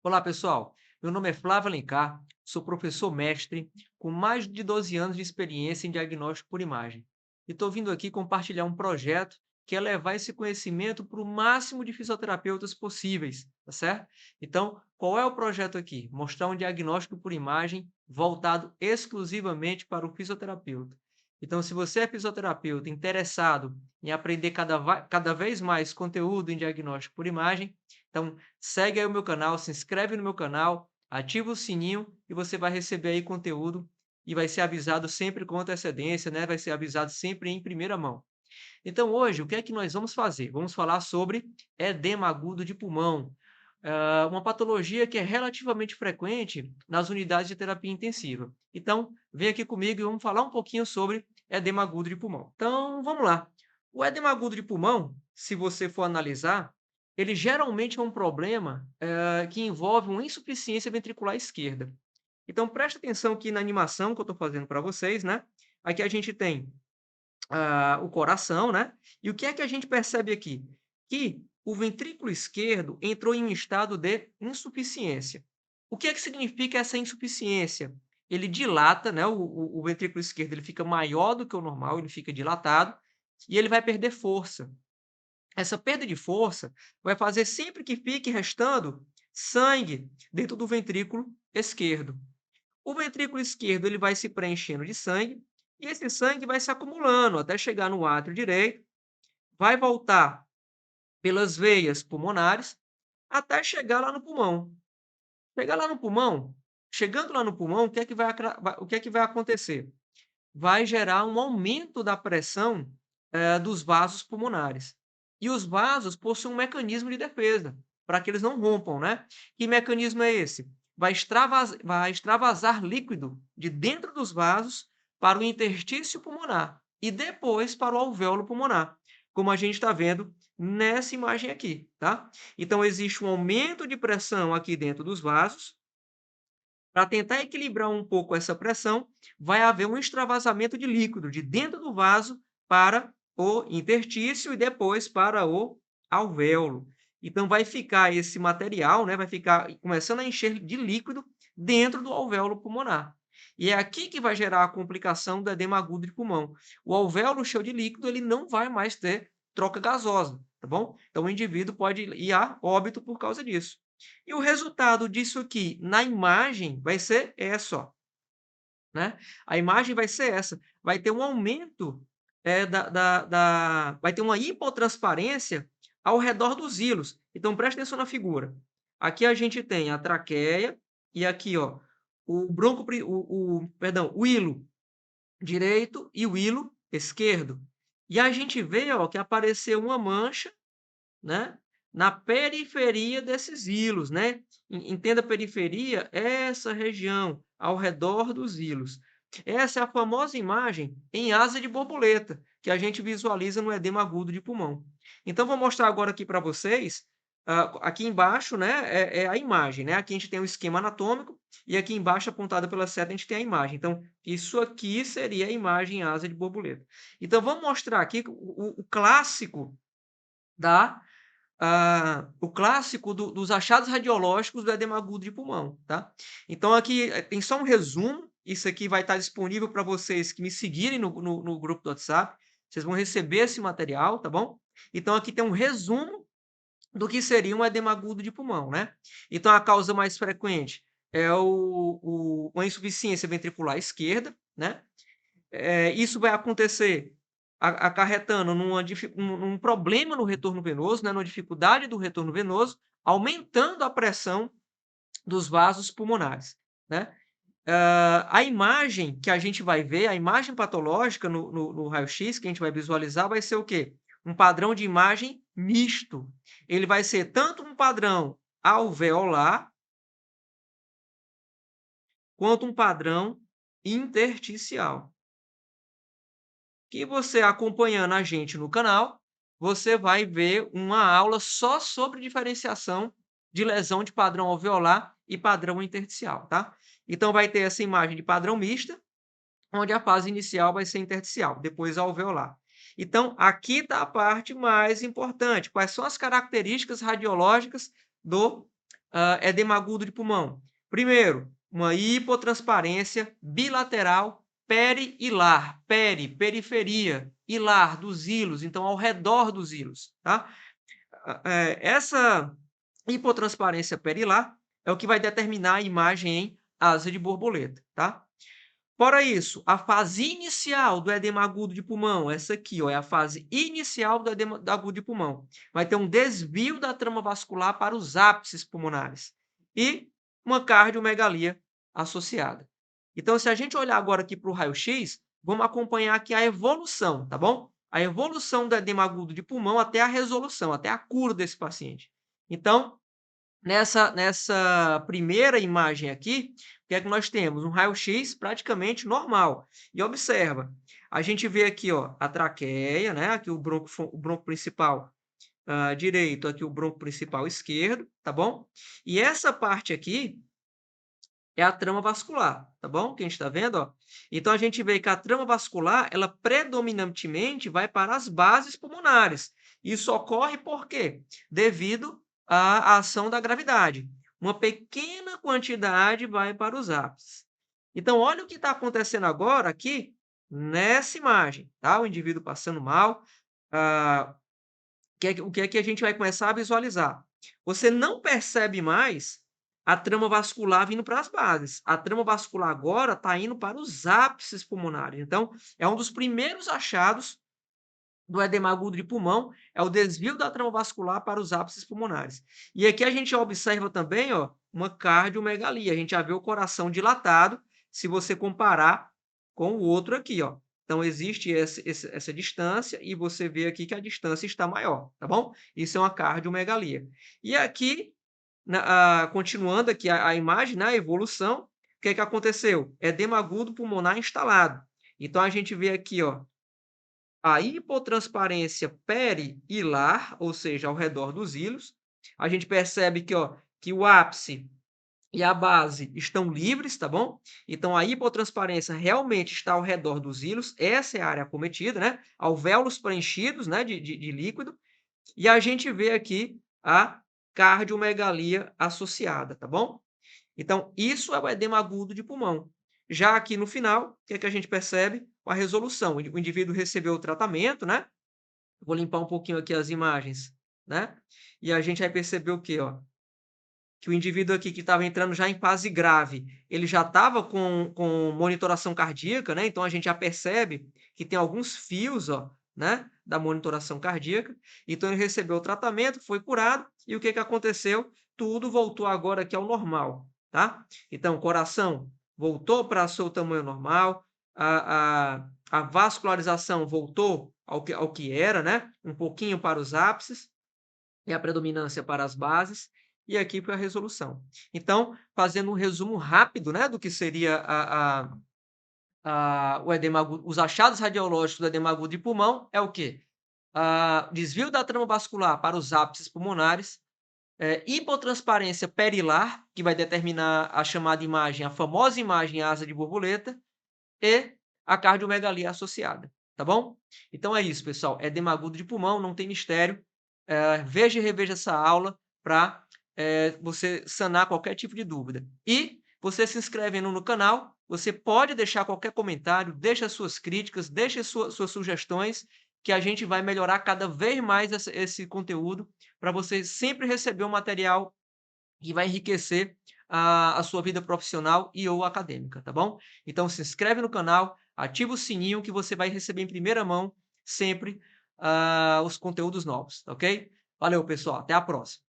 Olá, pessoal. Meu nome é Flávio Alencar, sou professor mestre com mais de 12 anos de experiência em diagnóstico por imagem. E estou vindo aqui compartilhar um projeto que é levar esse conhecimento para o máximo de fisioterapeutas possíveis, tá certo? Então, qual é o projeto aqui? Mostrar um diagnóstico por imagem voltado exclusivamente para o fisioterapeuta. Então, se você é fisioterapeuta interessado em aprender cada vez mais conteúdo em diagnóstico por imagem, então segue aí o meu canal, se inscreve no meu canal, ativa o sininho e você vai receber aí conteúdo e vai ser avisado sempre com antecedência, né? Vai ser avisado sempre em primeira mão. Então hoje, o que é que nós vamos fazer? Vamos falar sobre edema agudo de pulmão, uma patologia que é relativamente frequente nas unidades de terapia intensiva. Então, vem aqui comigo e vamos falar um pouquinho sobre edema agudo de pulmão. Então, vamos lá. O edema agudo de pulmão, se você for analisar, ele geralmente é um problema que envolve uma insuficiência ventricular esquerda. Então, preste atenção aqui na animação que eu estou fazendo para vocês, né? Aqui a gente tem o coração, né? E o que é que a gente percebe aqui? Que o ventrículo esquerdo entrou em um estado de insuficiência. O que é que significa essa insuficiência? Ele dilata, né? O ventrículo esquerdo ele fica maior do que o normal, ele fica dilatado e ele vai perder força. Essa perda de força vai fazer sempre que fique restando sangue dentro do ventrículo esquerdo. O ventrículo esquerdo ele vai se preenchendo de sangue e esse sangue vai se acumulando até chegar no átrio direito, vai voltar pelas veias pulmonares até chegar lá no pulmão. Chegar lá no pulmão, chegando lá no pulmão, o que é que vai acontecer? Vai gerar um aumento da pressão dos vasos pulmonares. E os vasos possuem um mecanismo de defesa, para que eles não rompam, né? Que mecanismo é esse? Vai extravasar líquido de dentro dos vasos para o interstício pulmonar e depois para o alvéolo pulmonar, como a gente está vendo nessa imagem aqui, tá? Então, existe um aumento de pressão aqui dentro dos vasos. Para tentar equilibrar um pouco essa pressão, vai haver um extravasamento de líquido de dentro do vaso para o interstício e depois para o alvéolo. Então vai ficar esse material, né, vai ficar começando a encher de líquido dentro do alvéolo pulmonar. E é aqui que vai gerar a complicação do edema agudo de pulmão. O alvéolo cheio de líquido, ele não vai mais ter troca gasosa, tá bom? Então o indivíduo pode ir a óbito por causa disso. E o resultado disso aqui na imagem vai ser essa, ó, né? A imagem vai ser essa, vai ter um aumento vai ter uma hipotransparência ao redor dos hilos. Então preste atenção na figura. Aqui a gente tem a traqueia e aqui, ó, perdão, o hilo direito e o hilo esquerdo. E a gente vê, ó, que apareceu uma mancha, né, na periferia desses hilos, né? Entenda periferia, essa região ao redor dos hilos. Essa é a famosa imagem em asa de borboleta, que a gente visualiza no edema agudo de pulmão. Então, vou mostrar agora aqui para vocês, aqui embaixo, né, é a imagem, né? Aqui a gente tem o esquema anatômico e aqui embaixo, apontada pela seta, a gente tem a imagem. Então, isso aqui seria a imagem em asa de borboleta. Então, vamos mostrar aqui o clássico da o clássico dos achados radiológicos do edema agudo de pulmão, tá? Então aqui tem só um resumo, isso aqui vai estar disponível para vocês que me seguirem no grupo do WhatsApp, vocês vão receber esse material, tá bom? Então aqui tem um resumo do que seria um edema agudo de pulmão, né? Então a causa mais frequente é uma insuficiência ventricular esquerda, né? Isso vai acontecer acarretando num problema no retorno venoso, né, numa dificuldade do retorno venoso, aumentando a pressão dos vasos pulmonares, né? A imagem que a gente vai ver, a imagem patológica no raio-x que a gente vai visualizar vai ser o quê? Um padrão de imagem misto. Ele vai ser tanto um padrão alveolar, quanto um padrão intersticial. Que você acompanhando a gente no canal, você vai ver uma aula só sobre diferenciação de lesão de padrão alveolar e padrão intersticial, tá? Então vai ter essa imagem de padrão mista, onde a fase inicial vai ser intersticial, depois alveolar. Então aqui está a parte mais importante, quais são as características radiológicas do edema agudo de pulmão? Primeiro, uma hipotransparência bilateral perihilar, periferia, hilar, dos hilos, então ao redor dos hilos, tá? Essa hipotransparência perihilar é o que vai determinar a imagem em asa de borboleta, tá? Fora isso, a fase inicial do edema agudo de pulmão, essa aqui, ó, é a fase inicial do edema agudo de pulmão. Vai ter um desvio da trama vascular para os ápices pulmonares e uma cardiomegalia associada. Então, se a gente olhar agora aqui para o raio-x, vamos acompanhar aqui a evolução, tá bom? A evolução do edema agudo de pulmão até a resolução, até a cura desse paciente. Então, nessa primeira imagem aqui, o que é que nós temos? Um raio-x praticamente normal. E observa, a gente vê aqui, ó, a traqueia, né? Aqui o bronco principal direito, aqui o bronco principal esquerdo, tá bom? E essa parte aqui é a trama vascular, tá bom? Que a gente está vendo, ó. Então a gente vê que a trama vascular, ela predominantemente vai para as bases pulmonares. Isso ocorre por quê? Devido à ação da gravidade. Uma pequena quantidade vai para os ápices. Então, olha o que está acontecendo agora aqui nessa imagem, tá? O indivíduo passando mal. O que é que a gente vai começar a visualizar? Você não percebe mais a trama vascular vindo para as bases. A trama vascular agora está indo para os ápices pulmonares. Então, é um dos primeiros achados do edema agudo de pulmão, é o desvio da trama vascular para os ápices pulmonares. E aqui a gente observa também, ó, uma cardiomegalia. A gente já vê o coração dilatado, se você comparar com o outro aqui, ó. Então, existe essa distância e você vê aqui que a distância está maior, tá bom? Isso é uma cardiomegalia. E aqui, continuando aqui a imagem, na evolução, o que é que aconteceu? Edema agudo pulmonar instalado. Então, a gente vê aqui, ó, a hipotransparência perihilar, ou seja, ao redor dos hilos. A gente percebe que, ó, que o ápice e a base estão livres, tá bom? Então, a hipotransparência realmente está ao redor dos hilos, essa é a área acometida, né? Alvéolos preenchidos, né, de líquido, e a gente vê aqui a cardiomegalia associada, tá bom? Então, isso é o edema agudo de pulmão. Já aqui no final, o que é que a gente percebe? A resolução. O indivíduo recebeu o tratamento, né? Vou limpar um pouquinho aqui as imagens, né? E a gente vai perceber o quê, ó? Que o indivíduo aqui que estava entrando já em fase grave, ele já estava com monitoração cardíaca, né? Então a gente já percebe que tem alguns fios, ó, né? Da monitoração cardíaca. Então ele recebeu o tratamento, foi curado, e o que que aconteceu? Tudo voltou agora aqui ao normal, tá? Então o coração voltou para o seu tamanho normal, a vascularização voltou ao que era, né? Um pouquinho para os ápices, e a predominância para as bases, e aqui para a resolução. Então, fazendo um resumo rápido, né, do que seria o edema agudo, os achados radiológicos do edema agudo de pulmão é o quê? Desvio da trama vascular para os ápices pulmonares, hipotransparência perihilar, que vai determinar a chamada imagem, a famosa imagem asa de borboleta, e a cardiomegalia associada, tá bom? Então é isso, pessoal. Edema agudo de pulmão, não tem mistério. Veja e reveja essa aula para você sanar qualquer tipo de dúvida. E você se inscrevendo no canal, você pode deixar qualquer comentário, deixa suas críticas, deixa suas sugestões, que a gente vai melhorar cada vez mais esse conteúdo para você sempre receber um material que vai enriquecer a sua vida profissional e ou acadêmica, tá bom? Então se inscreve no canal, ativa o sininho que você vai receber em primeira mão sempre os conteúdos novos, tá ok? Valeu, pessoal. Até a próxima.